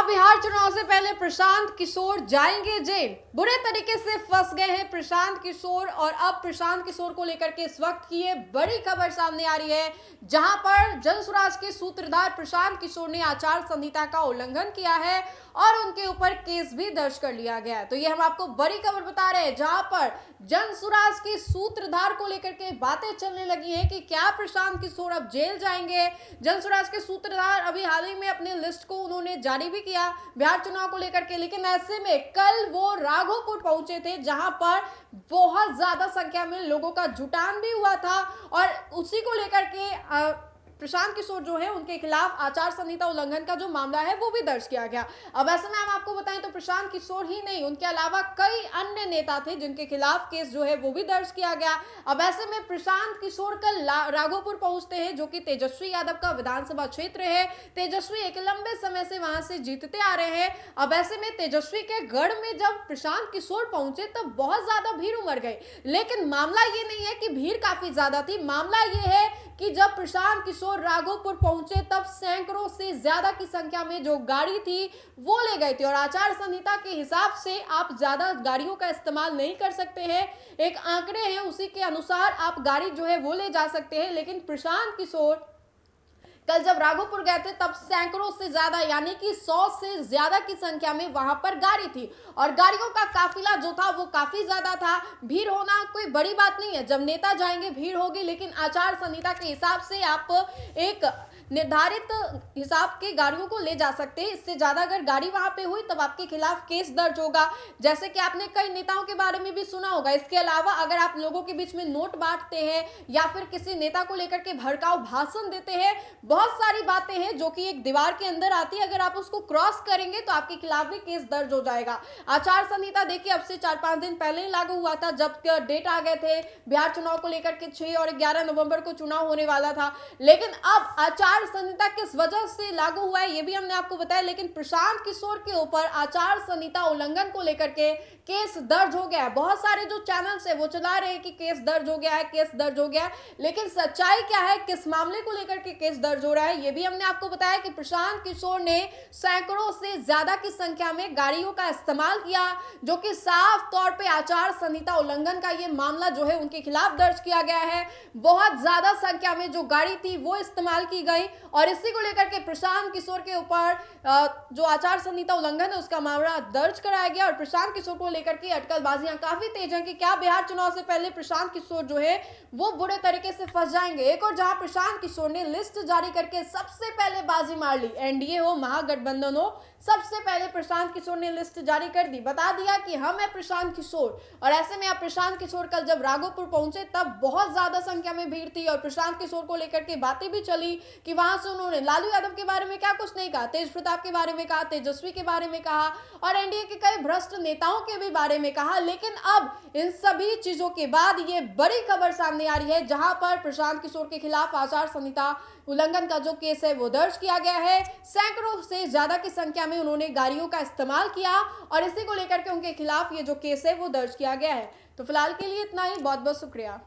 बिहार चुनाव से पहले प्रशांत किशोर जाएंगे जेल। बुरे तरीके से फंस गए हैं प्रशांत किशोर और अब प्रशांत किशोर को लेकर के इस वक्त की ये बड़ी खबर सामने आ रही है, जहां पर जनसुराज के सूत्रधार प्रशांत किशोर ने आचार संहिता का उल्लंघन किया है और उनके ऊपर केस भी दर्ज कर लिया गया है। तो ये हम आपको बड़ी खबर बता रहे हैं, जहां पर जनसुराज के सूत्रधार को लेकर के बातें चलने लगी हैं कि क्या प्रशांत किशोर अब जेल जाएंगे। जनसुराज के सूत्रधार अभी हाल ही में अपने लिस्ट को उन्होंने जारी भी किया बिहार चुनाव को लेकर के, लेकिन ऐसे में कल वो राघोपुर पहुंचे थे, जहां पर बहुत ज्यादा संख्या में लोगों का जुटान भी हुआ था और उसी को लेकर के प्रशांत किशोर जो है उनके खिलाफ आचार संहिता उल्लंघन का जो मामला है वो भी दर्ज किया गया। अब ऐसे में हम आपको बताएं तो प्रशांत किशोर ही नहीं, उनके अलावा कई अन्य नेता थे जिनके खिलाफ केस जो है वो भी दर्ज किया गया। अब ऐसे में प्रशांत किशोर कल राघोपुर पहुंचते हैं, जो कि तेजस्वी यादव का विधानसभा क्षेत्र है। तेजस्वी एक लंबे समय से वहां से जीतते आ रहे हैं। अब ऐसे में तेजस्वी के गढ़ में जब प्रशांत किशोर पहुंचे तब बहुत ज्यादा भीड़ उमड़ गई, लेकिन मामला ये नहीं है कि भीड़ काफी ज्यादा थी। मामला ये है कि जब प्रशांत किशोर राघोपुर पहुंचे तब सैकड़ों से ज्यादा की संख्या में जो गाड़ी थी वो ले गए थे और आचार संहिता के हिसाब से आप ज्यादा गाड़ियों का इस्तेमाल नहीं कर सकते हैं। एक आंकड़े हैं, उसी के अनुसार आप गाड़ी जो है वो ले जा सकते हैं। लेकिन प्रशांत किशोर कल जब राघोपुर गए थे तब सैकड़ों से ज्यादा यानी कि 100 से ज्यादा की संख्या में वहां पर गाड़ी थी और गाड़ियों का काफिला जो था वो काफी ज्यादा था। भीड़ होना कोई बड़ी बात नहीं है, जब नेता जाएंगे भीड़ होगी, लेकिन आचार संहिता के हिसाब से आप एक निर्धारित हिसाब के गाड़ियों को ले जा सकते हैं। इससे ज्यादा अगर गाड़ी वहां पे हुई तब आपके खिलाफ केस दर्ज होगा, जैसे कि आपने कई नेताओं के बारे में भी सुना होगा। इसके अलावा अगर आप लोगों के बीच में नोट बांटते हैं या फिर किसी नेता को लेकर के भड़काऊ भाषण देते हैं, बहुत सारी बातें हैं जो कि एक दीवार के अंदर आती है, अगर आप उसको क्रॉस करेंगे तो आपके खिलाफ भी केस दर्ज हो जाएगा। आचार संहिता देखिए अब से 4-5 दिन पहले ही लागू हुआ था, जब डेट आ गए थे बिहार चुनाव को लेकर के 6 और 11 नवंबर को चुनाव होने वाला था, लेकिन अब आचार संहिता किस वजह से लागू हुआ है ये भी हमने आपको बताया। लेकिन प्रशांत किशोर के ऊपर आचार संहिता उल्लंघन को लेकर के केस दर्ज हो गया है। बहुत सारे जो चैनल्स है वो चला रहे हैं कि केस दर्ज हो गया है, केस दर्ज हो गया है, लेकिन सच्चाई क्या है, किस मामले को लेकर के केस दर्ज हो रहा है ये भी हमने आपको बताया कि प्रशांत किशोर ने सैकड़ों से ज्यादा की संख्या में गाड़ियों का इस्तेमाल किया, जो कि साफ तौर पे आचार संहिता उल्लंघन का ये मामला जो है उनके खिलाफ दर्ज किया गया है। बहुत ज्यादा संख्या में जो गाड़ी थी वो इस्तेमाल की गई और इसी को लेकर के प्रशांत किशोर के ऊपर जो आचार संहिता उल्लंघन है उसका मामला दर्ज कराया गया और प्रशांत किशोर को लेकर के अटकलबाजियां काफी तेज हैं कि क्या बिहार चुनाव से पहले प्रशांत किशोर जो है वो बुरे तरीके से फंस जाएंगे। एक और जहां प्रशांत किशोर ने लिस्ट जारी करके सबसे पहले बाजी मार ली, एनडीए हो महागठबंधन हो, सबसे पहले प्रशांत किशोर ने लिस्ट जारी कर दी, बता दिया कि हम है प्रशांत किशोर। और ऐसे में अब प्रशांत किशोर कल जब राघोपुर पहुंचे तब बहुत ज्यादा संख्या में भीड़ थी और प्रशांत किशोर को लेकर के बातें भी चली कि वहां से उन्होंने लालू यादव के बारे में क्या कुछ नहीं कहा, तेज प्रताप के बारे में कहा, तेजस्वी के बारे में कहा और एनडीए के कई भ्रष्ट नेताओं के भी बारे में कहा। लेकिन अब इन सभी चीजों के बाद ये बड़ी खबर सामने आ रही है, जहां पर प्रशांत किशोर के खिलाफ आचार संहिता उल्लंघन का जो केस है वो दर्ज किया गया है। सैकड़ों से ज्यादा की संख्या में उन्होंने गाड़ियों का इस्तेमाल किया और इसी को लेकर के उनके खिलाफ ये जो केस है वो दर्ज किया गया है। तो फिलहाल के लिए इतना ही, बहुत बहुत शुक्रिया।